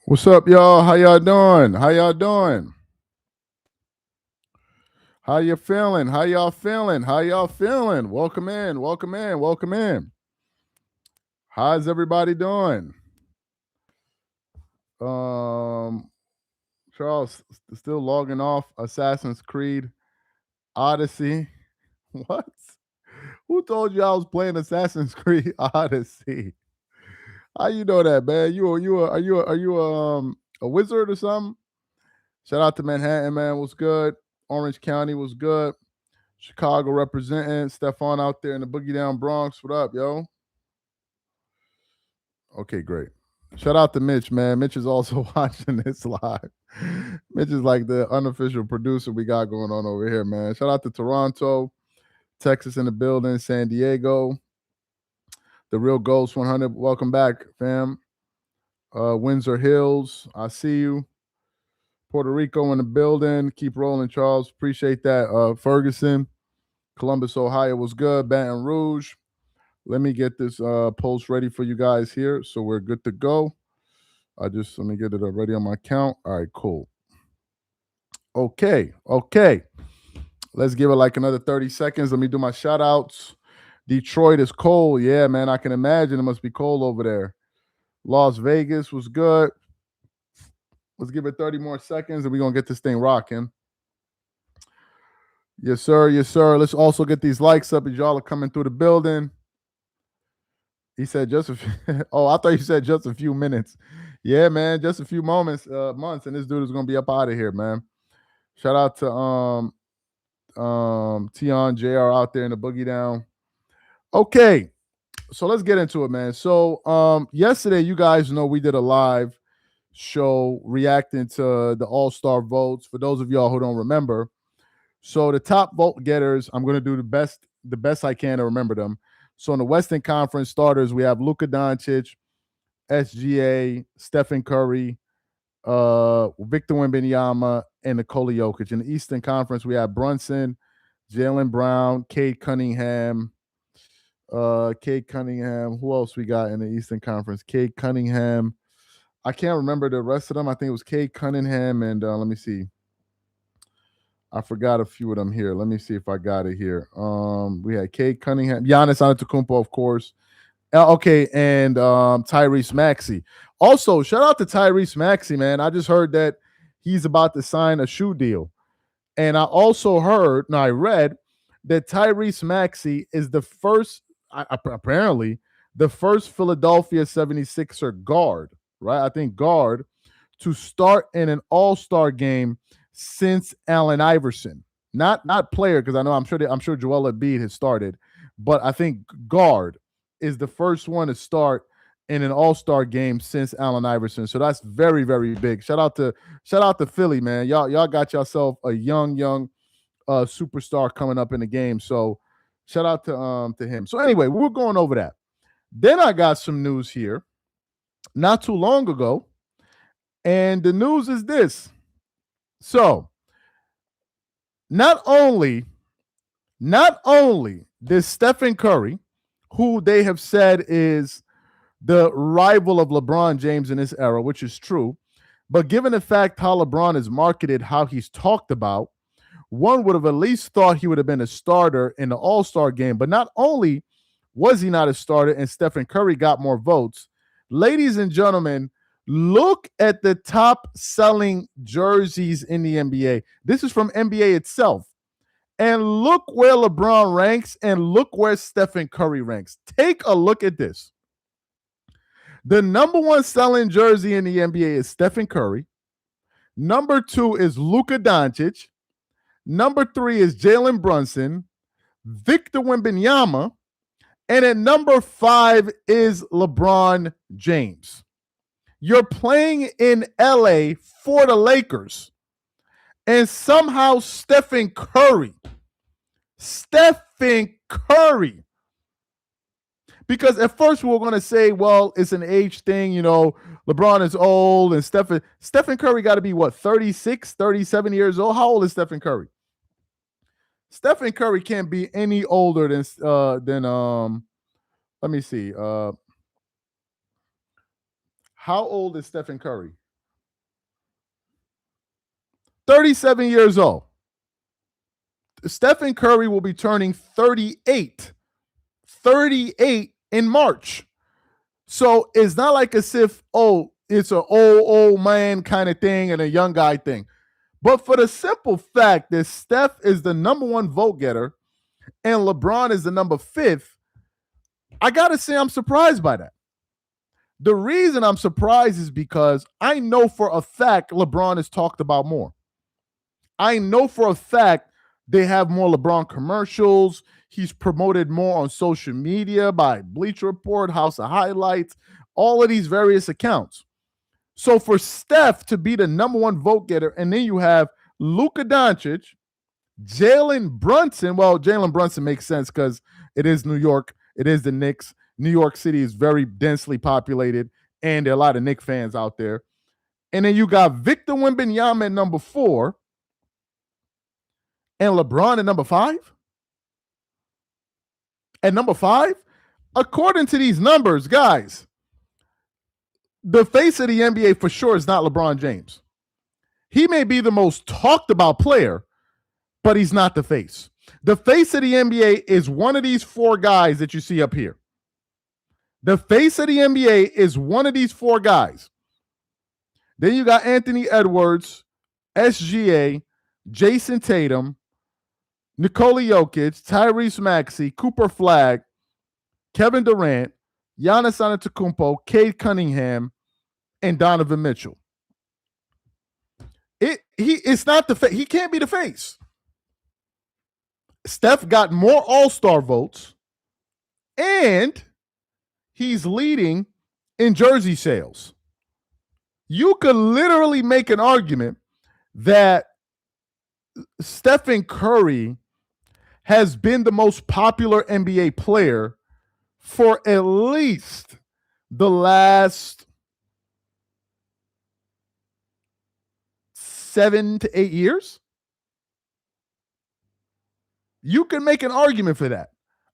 What's up, y'all? How y'all doing? How y'all doing? How you feeling? How y'all feeling? How y'all feeling? Welcome in, welcome in, welcome in. How's everybody doing? Um, Charles still logging off Assassin's Creed Odyssey. What? Who told you I was playing Assassin's Creed Odyssey? How you know that, man? Are you a wizard or something? Shout out to Manhattan, man. What's good? Orange County was good. Chicago representing. Stefan out there in the Boogie Down Bronx. What up, yo? Okay, great. Shout out to Mitch, man. Mitch is also watching this live. Mitch is like the unofficial producer we got going on over here, man. Shout out to Toronto, Texas in the building, San Diego, the Real Ghost 100. Welcome back, fam. Windsor Hills, I see you. Puerto Rico in the building. Keep rolling, Charles. Appreciate that. Ferguson, Columbus, Ohio was good. Baton Rouge. Let me get this post ready for you guys here, so we're good to go. Let me get it ready on my account. All right, cool. Okay. Let's give it like another 30 seconds. Let me do my shout outs. Detroit is cold. Yeah, man, I can imagine it must be cold over there. Las Vegas was good. Let's give it 30 more seconds and we're going to get this thing rocking. Yes, sir. Yes, sir. Let's also get these likes up as y'all are coming through the building. He said just a few. Oh, I thought you said just a few minutes. Yeah, man, just a few months, and this dude is gonna be up out of here, man. Shout out to Tion JR out there in the Boogie Down. Okay, so let's get into it, man. So yesterday, you guys know we did a live show reacting to the All-Star votes. For those of y'all who don't remember, so the top vote getters, I'm gonna do the best I can to remember them. So in the Western Conference starters, we have Luka Doncic, SGA, Stephen Curry, Victor Wembanyama, and Nikola Jokic. In the Eastern Conference, we have Brunson, Jaylen Brown, Cade Cunningham. Cade Cunningham. Who else we got in the Eastern Conference? Cade Cunningham. I can't remember the rest of them. I think it was Cade Cunningham and let me see. I forgot a few of them here. Let me see if I got it here. We had Cade Cunningham, Giannis Antetokounmpo, of course. Okay, and Tyrese Maxey. Also, shout out to Tyrese Maxey, man. I just heard that he's about to sign a shoe deal. And I also I read that Tyrese Maxey is the first, apparently, the first Philadelphia 76er guard, right? I think guard to start in an all-star game since Allen Iverson. Not player, because I'm sure Joel Embiid has started, but I think guard is the first one to start in an all-star game since Allen Iverson. So that's very, very big. Shout out to Philly, man. Y'all got yourself a young superstar coming up in the game. So shout out to him. So anyway, we're going over that. Then I got some news here not too long ago. And the news is this. So not only does Stephen Curry, who they have said is the rival of LeBron James in this era, which is true, but given the fact how LeBron is marketed, how he's talked about, one would have at least thought he would have been a starter in the All-Star game. But not only was he not a starter and Stephen Curry got more votes, ladies and gentlemen, look at the top selling jerseys in the NBA. This is from NBA itself. And look where LeBron ranks and look where Stephen Curry ranks. Take a look at this. The number one selling jersey in the NBA is Stephen Curry. Number 2 is Luka Doncic. Number 3 is Jalen Brunson, Victor Wembanyama, and at number 5 is LeBron James. You're playing in LA for the Lakers, and somehow Stephen Curry, because at first we were going to say, well, it's an age thing, LeBron is old, and Stephen Curry got to be, 36, 37 years old? How old is Stephen Curry? Stephen Curry can't be any older than let me see. How old is Stephen Curry? 37 years old. Stephen Curry will be turning 38. 38 in March. So it's not like as if, it's an old man kind of thing and a young guy thing. But for the simple fact that Steph is the number one vote getter and LeBron is the number 5th, I got to say I'm surprised by that. The reason I'm surprised is because I know for a fact LeBron is talked about more. I know for a fact they have more LeBron commercials. He's promoted more on social media by Bleacher Report, House of Highlights, all of these various accounts. So for Steph to be the number one vote getter, and then you have Luka Doncic, Jalen Brunson. Well, Jalen Brunson makes sense because it is New York. It is the Knicks. New York City is very densely populated, and there are a lot of Knicks fans out there. And then you got Victor Wembanyama at number 4 and LeBron at number 5. At number 5, according to these numbers, guys, the face of the NBA for sure is not LeBron James. He may be the most talked about player, but he's not the face. The face of the NBA is one of these 4 guys that you see up here. The face of the NBA is one of these 4 guys. Then you got Anthony Edwards, SGA, Jason Tatum, Nikola Jokic, Tyrese Maxey, Cooper Flagg, Kevin Durant, Giannis Antetokounmpo, Cade Cunningham, and Donovan Mitchell. It's not the face. He can't be the face. Steph got more All-Star votes, and he's leading in jersey sales. You could literally make an argument that Stephen Curry has been the most popular NBA player for at least the last 7 to 8 years. You can make an argument for that.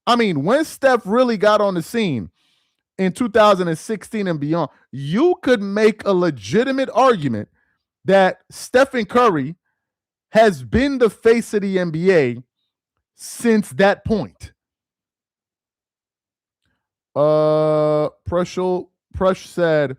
I mean, when Steph really got on the scene in 2016 and beyond, you could make a legitimate argument that Stephen Curry has been the face of the NBA since that point. Prush said,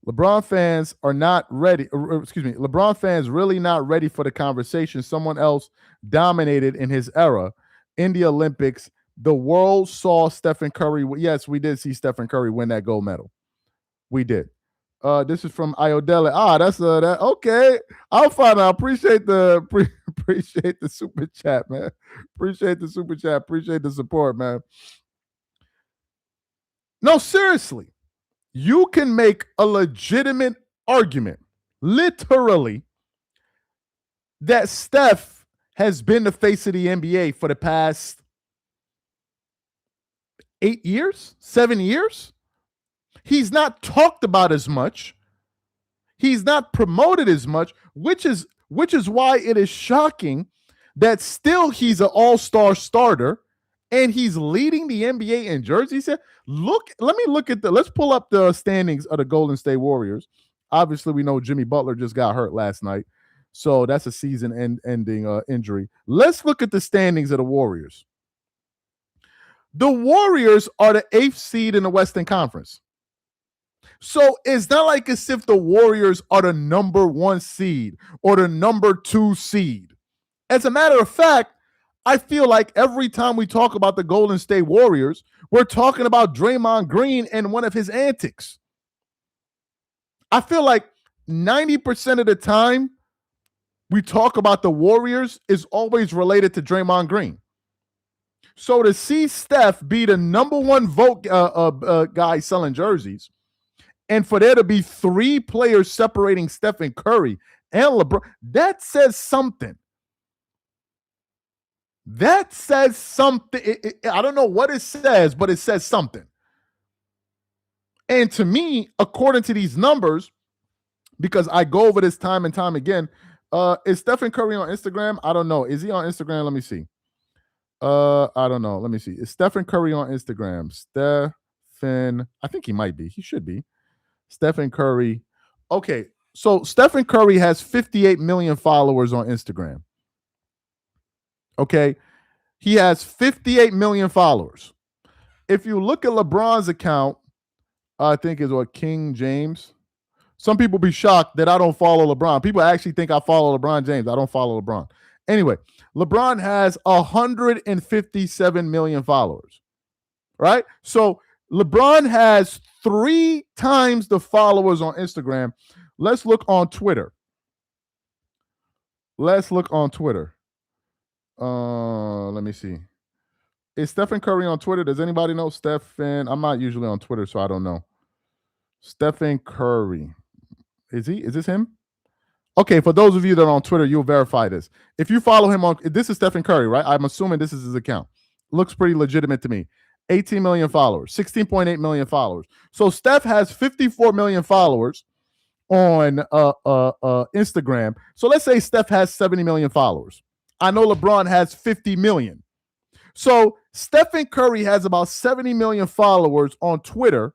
LeBron fans are not ready. LeBron fans really not ready for the conversation. Someone else dominated in his era. In the Olympics, the world saw Stephen Curry. Yes, we did see Stephen Curry win that gold medal. We did. This is from Iodele. That's that. Okay, I'll find out. Appreciate the super chat, man. Appreciate the super chat. Appreciate the support, man. No, seriously, you can make a legitimate argument, literally, that Steph has been the face of the NBA for the past 8 years, 7 years. He's not talked about as much. He's not promoted as much, which is why it is shocking that still he's an all-star starter and he's leading the NBA in jerseys. Let's pull up the standings of the Golden State Warriors. Obviously, we know Jimmy Butler just got hurt last night, so that's a season-ending injury. Let's look at the standings of the Warriors. The Warriors are the 8th seed in the Western Conference. So it's not like as if the Warriors are the number 1 seed or the number 2 seed. As a matter of fact, I feel like every time we talk about the Golden State Warriors, we're talking about Draymond Green and one of his antics. I feel like 90% of the time we talk about the Warriors is always related to Draymond Green. So to see Steph be the number 1 vote guy selling jerseys, and for there to be 3 players separating Stephen Curry and LeBron, that says something. That says something. I don't know what it says, but it says something. And to me, according to these numbers, because I go over this time and time again, is Stephen Curry on Instagram? I don't know. Is he on Instagram? Let me see. I don't know. Let me see. Is Stephen Curry on Instagram? I think he might be. He should be. Stephen Curry. Okay. So Stephen Curry has 58 million followers on Instagram. Okay. He has 58 million followers. If you look at LeBron's account, I think is what King James. Some people be shocked that I don't follow LeBron. People actually think I follow LeBron James. I don't follow LeBron. Anyway, LeBron has 157 million followers, right? So LeBron has 3 times the followers on Instagram. Let's look on Twitter. Let's look on Twitter. Let me see. Is Stephen Curry on Twitter? Does anybody know Stephen? I'm not usually on Twitter, so I don't know. Stephen Curry. Is he? Is this him? Okay, for those of you that are on Twitter, you'll verify this. If you follow him on, this is Stephen Curry, right? I'm assuming this is his account. Looks pretty legitimate to me. 18 million followers, 16.8 million followers. So Steph has 54 million followers on Instagram. So let's say Steph has 70 million followers. I know LeBron has 50 million. So Stephen Curry has about 70 million followers on Twitter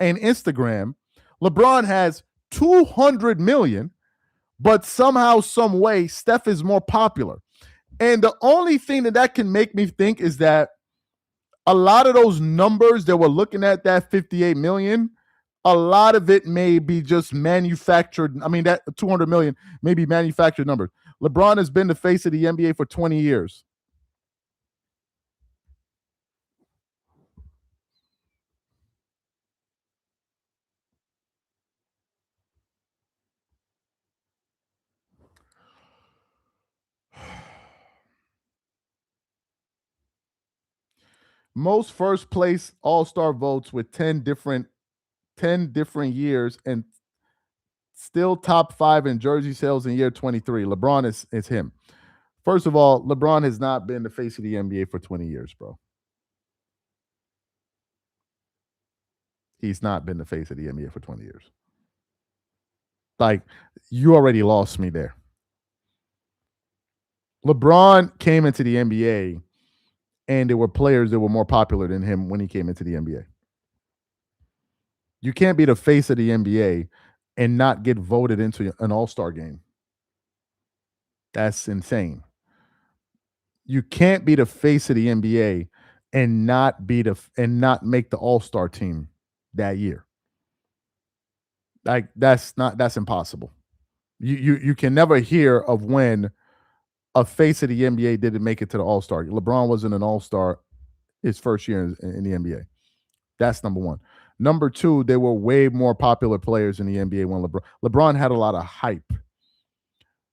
and Instagram. LeBron has 200 million, but somehow, some way, Steph is more popular. And the only thing that can make me think is that a lot of those numbers that we're looking at, that 58 million, a lot of it may be just manufactured. I mean, that 200 million may be manufactured numbers. LeBron has been the face of the NBA for 20 years. Most first place all-star votes with 10 different years and still top 5 in jersey sales in year 23. LeBron is him. First of all, LeBron has not been the face of the NBA for 20 years, bro. He's not been the face of the NBA for 20 years. Like, you already lost me there. LeBron came into the NBA and there were players that were more popular than him when he came into the NBA. You can't be the face of the NBA and not get voted into an all-star game. That's insane. You can't be the face of the NBA and not make the all-star team that year. Like, that's impossible. You can never hear of when a face of the NBA didn't make it to the All-Star. LeBron wasn't an All-Star his first year in the NBA. That's number one. Number two, there were way more popular players in the NBA when LeBron had a lot of hype,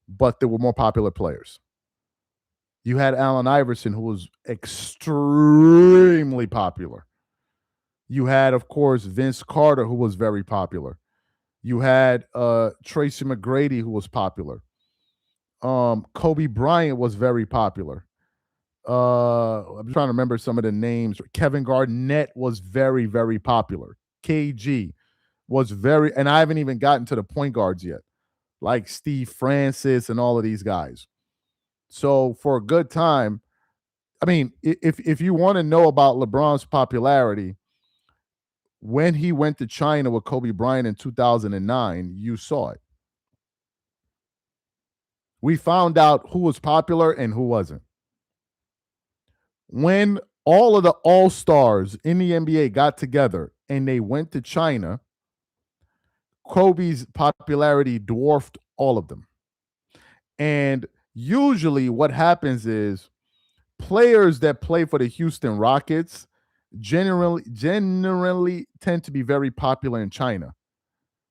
but there were more popular players. You had Allen Iverson, who was extremely popular. You had, of course, Vince Carter, who was very popular. You had Tracy McGrady, who was popular. Kobe Bryant was very popular. I'm trying to remember some of the names. Kevin Garnett was very, very popular. KG was and I haven't even gotten to the point guards yet, like Steve Francis and all of these guys. So for a good time, I mean, if you want to know about LeBron's popularity, when he went to China with Kobe Bryant in 2009, you saw it. We found out who was popular and who wasn't. When all of the all-stars in the NBA got together and they went to China, Kobe's popularity dwarfed all of them. And usually what happens is players that play for the Houston Rockets generally tend to be very popular in China,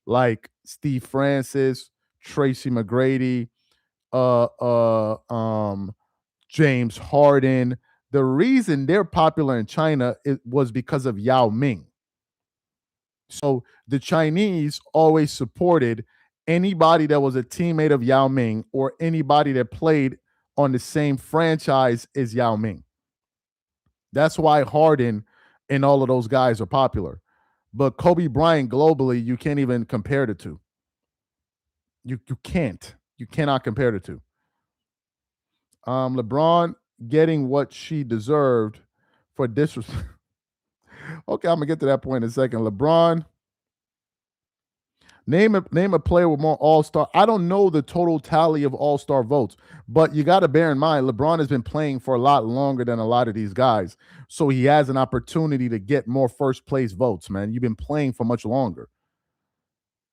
like Steve Francis, Tracy McGrady, James Harden. The reason they're popular in China was because of Yao Ming. So the Chinese always supported anybody that was a teammate of Yao Ming or anybody that played on the same franchise as Yao Ming. That's why Harden and all of those guys are popular. But Kobe Bryant globally, you can't even compare the two. You can't. You cannot compare the two. LeBron getting what she deserved for disrespect. Okay, I'm gonna get to that point in a second. LeBron Name a player with more All-Star. I don't know the total tally of All-Star votes, but you got to bear in mind LeBron has been playing for a lot longer than a lot of these guys, so he has an opportunity to get more first place votes. Man, you've been playing for much longer.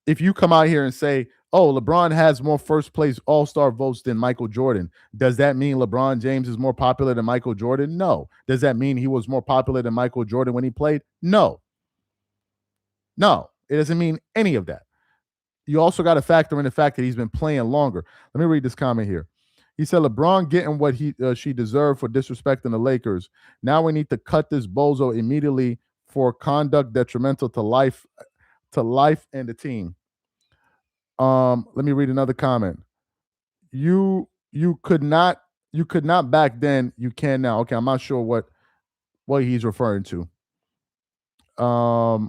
If you come out here and say, "Oh, LeBron has more first place All-Star votes than Michael Jordan," does that mean LeBron James is more popular than Michael Jordan? No. Does that mean he was more popular than Michael Jordan when he played? No. No. It doesn't mean any of that. You also got to factor in the fact that he's been playing longer. Let me read this comment here. He said, LeBron getting what she deserved for disrespecting the Lakers. Now we need to cut this bozo immediately for conduct detrimental to life and the team. Let me read another comment. You could not back then. You can now. Okay, I'm not sure what he's referring to. So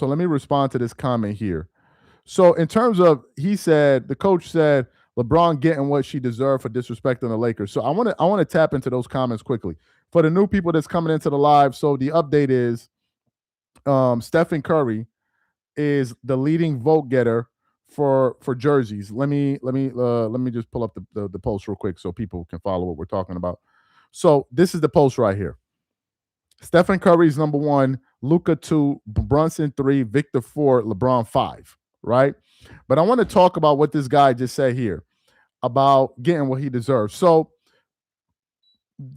let me respond to this comment here. So in terms of, the coach said LeBron getting what she deserved for disrespecting the Lakers. So I want to tap into those comments quickly for the new people that's coming into the live. So the update is, Stephen Curry is the leading vote getter for jerseys. Let me just pull up the post real quick so people can follow what we're talking about. So this is the post right here. Stephen Curry's number 1, Luka 2, Brunson 3, Victor 4, LeBron 5. Right? But I want to talk about what this guy just said here about getting what he deserves. So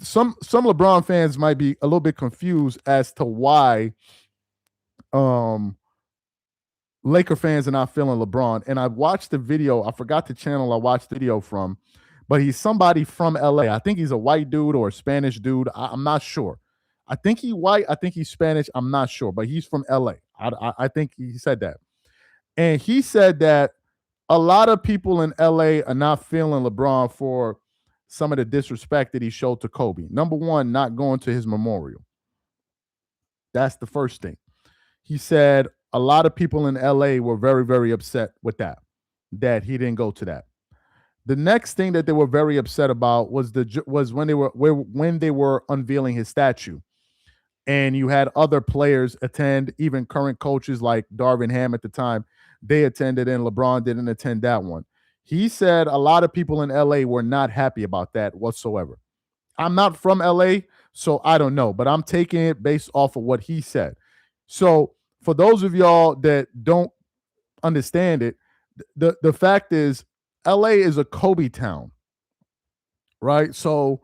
some LeBron fans might be a little bit confused as to why Laker fans are not feeling LeBron. And I watched the video. I forgot the channel I watched the video from, but he's somebody from LA. I think he's a white dude or a Spanish dude. I'm not sure. I think he's white. I think he's Spanish. I'm not sure, but he's from LA. I think he said that. And he said that a lot of people in LA are not feeling LeBron for some of the disrespect that he showed to Kobe. Number 1, not going to his memorial. That's the first thing. He said a lot of people in LA were very, very upset with that he didn't go to that. The next thing that they were very upset about was when they were unveiling his statue. And you had other players attend, even current coaches like Darvin Ham at the time. They attended, and LeBron didn't attend that one. He said a lot of people in LA were not happy about that whatsoever. I'm not from LA, so I don't know, but I'm taking it based off of what he said. So for those of y'all that don't understand it, the fact is LA is a Kobe town, right? So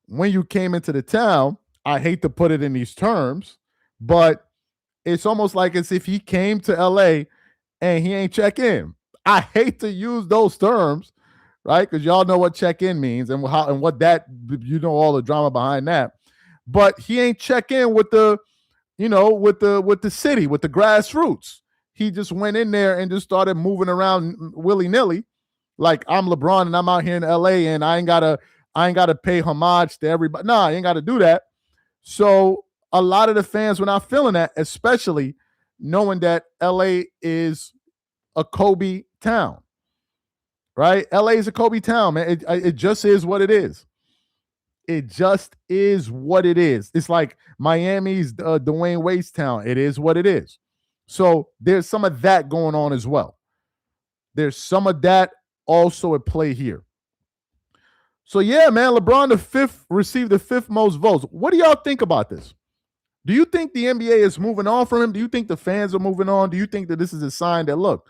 when you came into the town, I hate to put it in these terms, but it's almost like as if he came to LA and he ain't check in. I hate to use those terms, right? Because y'all know what check in means and how and what that, all the drama behind that. But he ain't check in with the, with the city, with the grassroots. He just went in there and just started moving around willy nilly, like I'm LeBron and I'm out here in LA and I ain't gotta pay homage to everybody. Nah, I ain't gotta do that. So a lot of the fans were not feeling that, especially knowing that LA is a Kobe town, right? LA is a Kobe town, man. It just is what it is. It just is what it is. It's like Miami's Dwayne Wade's town. It is what it is. So there's some of that going on as well. There's some of that also at play here. So yeah, man, LeBron received the 5th most votes. What do y'all think about this? Do you think the NBA is moving on from him? Do you think the fans are moving on? Do you think that this is a sign that, look,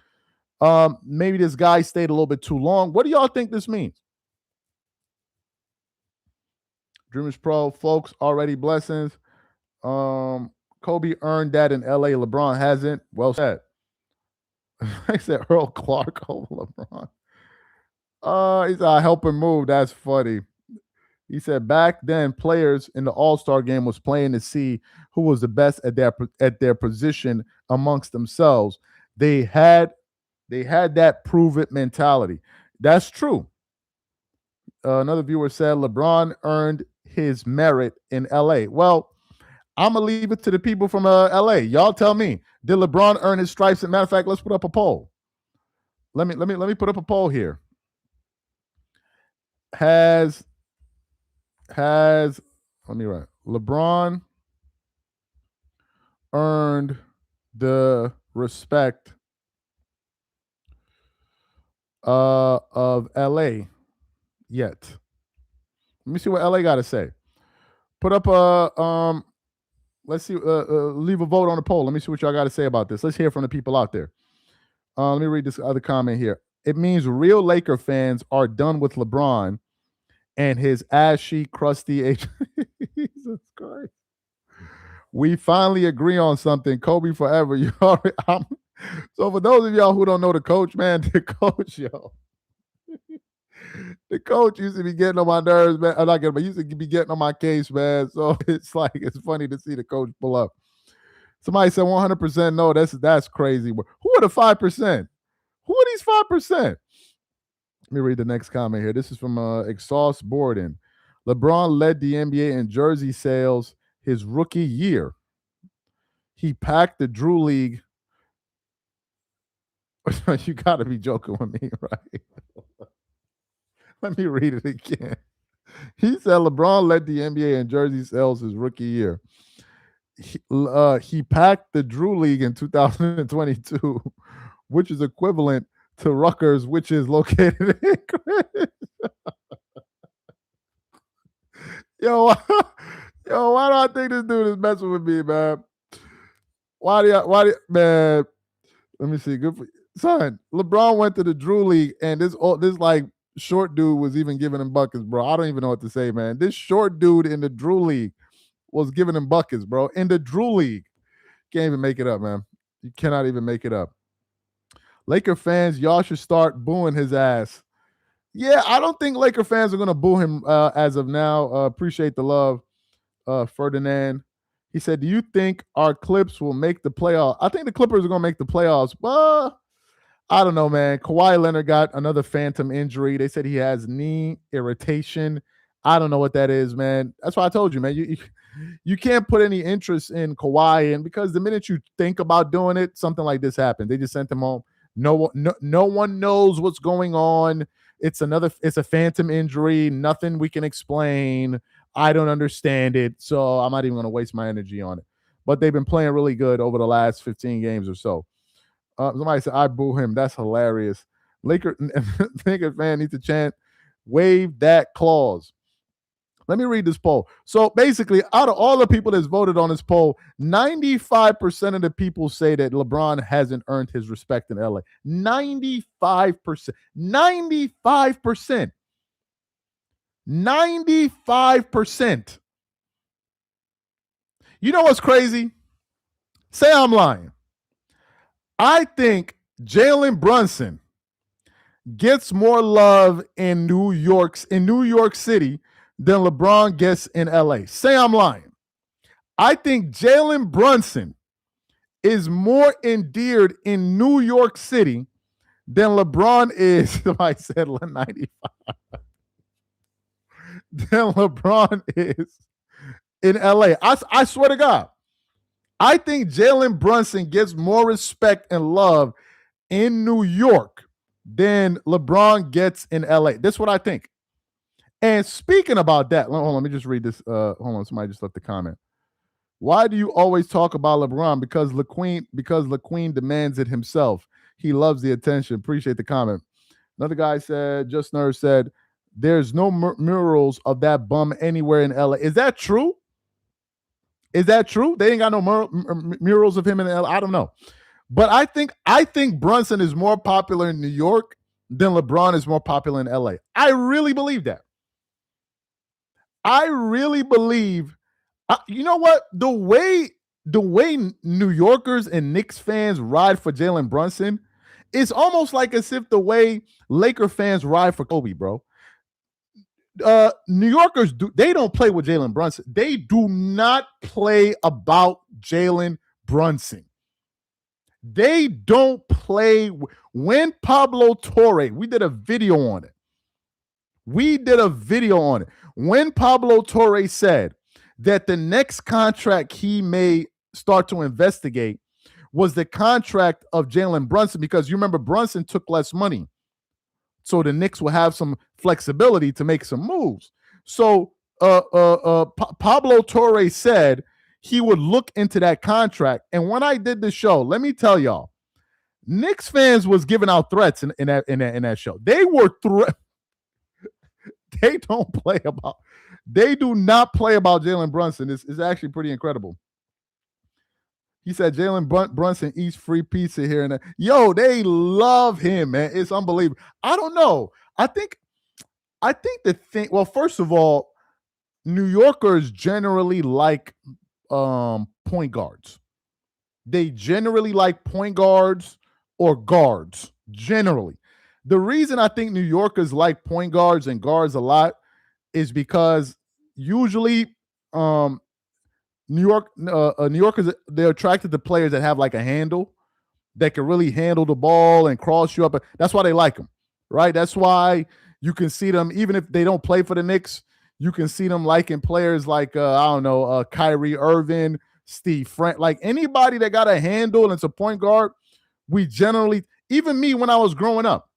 maybe this guy stayed a little bit too long? What do y'all think this means? Dreamers Pro, folks, already blessings. Kobe earned that in LA. LeBron hasn't. Well said. I said Earl Clark over LeBron. He said, I help him move. That's funny. He said back then, players in the All-Star game was playing to see who was the best at their position amongst themselves. They had that prove it mentality. That's true. Another viewer said LeBron earned his merit in LA. Well, I'm gonna leave it to the people from LA. Y'all tell me, did LeBron earn his stripes? As a matter of fact, let's put up a poll. Let me put up a poll here. Has let me write. LeBron earned the respect of LA yet. Let me see what LA got to say. Put up let's see, leave a vote on the poll. Let me see what y'all got to say about this. Let's hear from the people out there. Let me read this other comment here. It means real Laker fans are done with LeBron and his ashy, crusty age. Jesus Christ. We finally agree on something. Kobe forever. You already, so for those of y'all who don't know the coach, man, the coach, yo. The coach used to be getting on my nerves, man. I'm not getting, but he used to be getting on my case, man. So it's like it's funny to see the coach pull up. Somebody said 100% no. That's crazy. Who are the 5%? Who are these 5%? Let me read the next comment here. This is from Exhaust Borden. LeBron led the NBA in jersey sales his rookie year. He packed the Drew League. You got to be joking with me, right? Let me read it again. He said LeBron led the NBA in jersey sales his rookie year. He packed the Drew League in 2022, which is equivalent to Rutgers, which is located in Chris. Yo, why do I think this dude is messing with me, man? Why do you, man? Let me see. Good for you. Son, LeBron went to the Drew League, and this like short dude was even giving him buckets, bro. I don't even know what to say, man. This short dude in the Drew League was giving him buckets, bro. In the Drew League. Can't even make it up, man. You cannot even make it up. Laker fans, y'all should start booing his ass. Yeah, I don't think Laker fans are going to boo him as of now. Appreciate the love, Ferdinand. He said, do you think our Clips will make the playoffs? I think the Clippers are going to make the playoffs. But I don't know, man. Kawhi Leonard got another phantom injury. They said he has knee irritation. I don't know what that is, man. That's why I told you, man. You can't put any interest in Kawhi, and because the minute you think about doing it, something like this happened. They just sent him home. No one knows what's going on. It's a phantom injury. Nothing we can explain. I don't understand it, so I'm not even going to waste my energy on it. But they've been playing really good over the last 15 games or so. Somebody said, I boo him. That's hilarious. Laker fan needs to chant, waive that clause. Let me read this poll. So basically, out of all the people that's voted on this poll, 95% of the people say that LeBron hasn't earned his respect in LA. 95%. 95%. 95%. You know what's crazy? Say I'm lying. I think Jalen Brunson gets more love in New York City than LeBron gets in LA. Say I'm lying. I think Jalen Brunson is more endeared in New York City than LeBron is. I said 95. Than LeBron is in LA. I swear to God. I think Jalen Brunson gets more respect and love in New York than LeBron gets in LA. That's what I think. And speaking about that, hold on, let me just read this. Hold on, somebody just left the comment. Why do you always talk about LeBron? Because LeQueen demands it himself. He loves the attention. Appreciate the comment. Another guy said, Just Nerd said, there's no murals of that bum anywhere in LA. Is that true? Is that true? They ain't got no murals of him in LA. I don't know. But I think Brunson is more popular in New York than LeBron is more popular in LA. I really believe that. I really believe, you know what? The way New Yorkers and Knicks fans ride for Jalen Brunson, it's almost like as if the way Laker fans ride for Kobe, bro. New Yorkers they don't play with Jalen Brunson. They do not play about Jalen Brunson. They don't play. When Pablo Torre, we did a video on it. When Pablo Torre said that the next contract he may start to investigate was the contract of Jalen Brunson, because you remember Brunson took less money. So the Knicks will have some flexibility to make some moves. So Pablo Torre said he would look into that contract. And when I did the show, let me tell y'all, Knicks fans was giving out threats in that show. They were they don't play about. They do not play about Jalen Brunson. It's actually pretty incredible. He said Jalen Brunson eats free pizza here and there. Yo, they love him, man. It's unbelievable. I don't know. I think the thing. Well, first of all, New Yorkers generally like point guards. They generally like point guards or guards. Generally, the reason I think New Yorkers like point guards and guards a lot is because usually um New Yorkers, they're attracted to players that have like a handle that can really handle the ball and cross you up. That's why they like them, right? That's why you can see them even if they don't play for the Knicks. You can see them liking players like I don't know, Kyrie Irving, Steve Frank, like anybody that got a handle and it's a point guard. We generally, even me when I was growing up,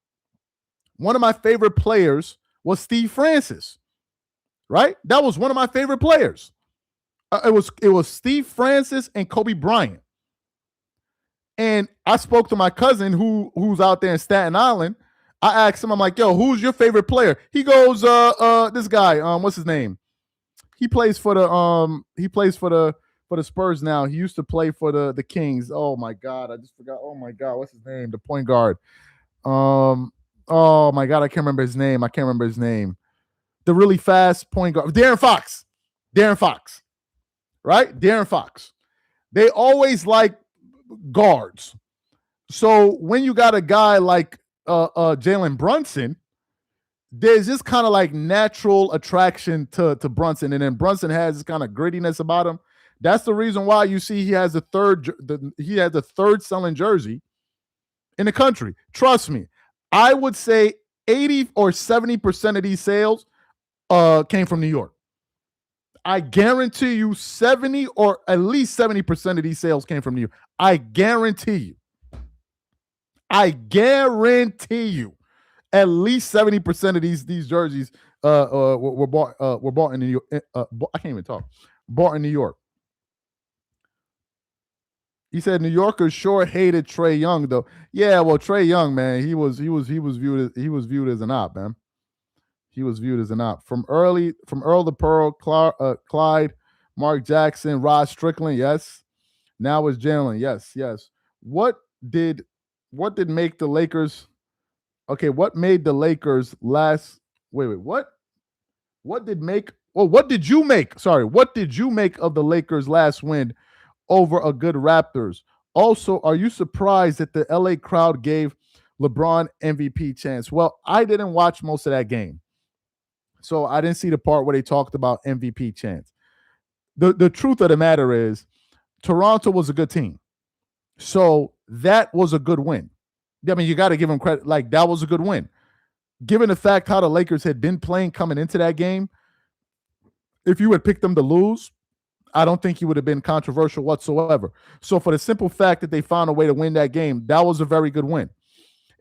one of my favorite players was Steve Francis, right? That was one of my favorite players. It was Steve Francis and Kobe Bryant. And I spoke to my cousin who's out there in Staten Island. I asked him, I'm like, yo, who's your favorite player? He goes, this guy, what's his name? He plays for the Spurs now. He used to play for the Kings. Oh my God, I just forgot. Oh my God, what's his name? The point guard. Oh my God, I can't remember his name. The really fast point guard, Darren Fox. Right? Darren Fox. They always like guards. So when you got a guy like Jalen Brunson, there's this kind of like natural attraction to Brunson, and then Brunson has this kind of grittiness about him. That's the reason why you see he has the third selling jersey in the country. Trust me, I would say 80 or 70% of these sales came from New York. I guarantee you 70 or at least 70% of these sales came from New York. I guarantee you at least 70% of these jerseys were bought in New York. I can't even talk. Bought in New York. He said New Yorkers sure hated Trae Young though. Yeah, well, Trae Young, man, he was viewed as an op, man. He was viewed as an op from Earl to Pearl, Clyde, Mark Jackson, Rod Strickland. Yes. Now it's Jalen. Yes. What did make the Lakers? Okay, what made the Lakers last? Wait. What did make? Oh, what did you make? Sorry, what did you make of the Lakers' last win over a good Raptors? Also, are you surprised that the LA crowd gave LeBron MVP chance? Well, I didn't watch most of that game. So I didn't see the part where they talked about MVP chance. The truth of the matter is Toronto was a good team. So that was a good win. I mean, you got to give them credit. Like, that was a good win. Given the fact how the Lakers had been playing coming into that game, if you had picked them to lose, I don't think he would have been controversial whatsoever. So for the simple fact that they found a way to win that game, that was a very good win.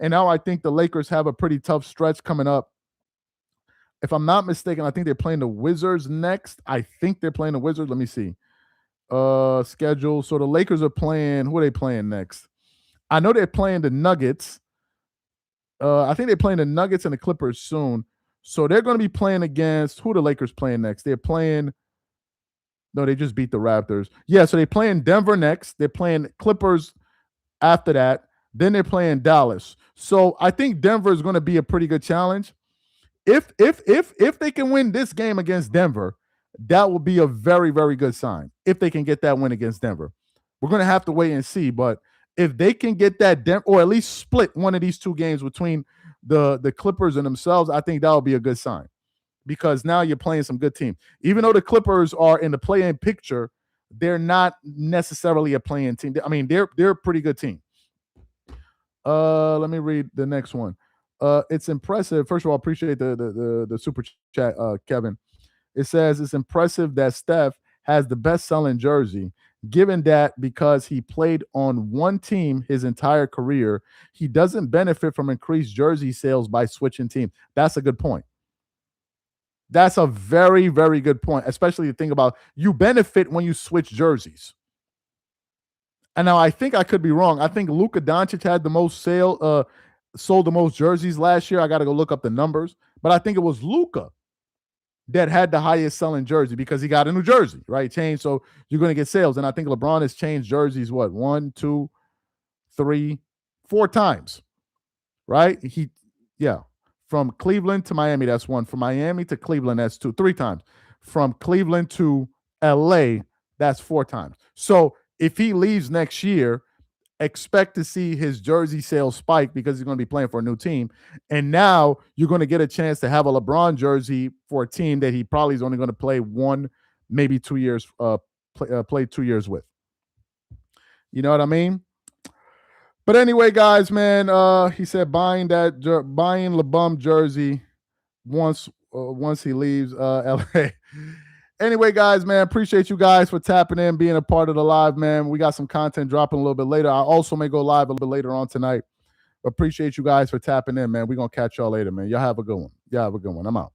And now I think the Lakers have a pretty tough stretch coming up. If I'm not mistaken, I think they're playing the Wizards next. Let me see. Schedule. So the Lakers are playing. Who are they playing next? I know they're playing the Nuggets. I think they're playing the Nuggets and the Clippers soon. So they're going to be playing against who the Lakers playing next? They're playing. No, they just beat the Raptors. Yeah, so they're playing Denver next. They're playing Clippers after that. Then they're playing Dallas. So I think Denver is going to be a pretty good challenge. If they can win this game against Denver, that will be a very, very good sign. If they can get that win against Denver, we're going to have to wait and see. But if they can get that or at least split one of these two games between the Clippers and themselves, I think that will be a good sign because now you're playing some good teams. Even though the Clippers are in the play-in picture, they're not necessarily a play-in team. I mean, they're a pretty good team. Let me read the next one. It's impressive. First of all, appreciate the super chat, Kevin. It says it's impressive that Steph has the best-selling jersey, given that because he played on one team his entire career, he doesn't benefit from increased jersey sales by switching teams. That's a good point. That's a very, very good point, especially to think about you benefit when you switch jerseys. And now I think I could be wrong. I think Luka Doncic had the most sold the most jerseys last year. I got to go look up the numbers, but I think it was Luka that had the highest selling jersey because he got a new jersey, right? Changed, so you're going to get sales. And I think LeBron has changed jerseys, what, 1, 2, 3, 4 times, right? From Cleveland to Miami, that's 1. From Miami to Cleveland, that's 2, 3 times. From Cleveland to LA, that's 4 times. So if he leaves next year, expect to see his jersey sales spike because he's going to be playing for a new team. And now you're going to get a chance to have a LeBron jersey for a team that he probably is only going to play 1, maybe 2 years, play 2 years with. You know what I mean? But anyway, guys, man, he said buying LeBum jersey once he leaves LA. Anyway, guys, man, appreciate you guys for tapping in, being a part of the live, man. We got some content dropping a little bit later. I also may go live a little bit later on tonight. Appreciate you guys for tapping in, man. We're going to catch y'all later, man. Y'all have a good one. I'm out.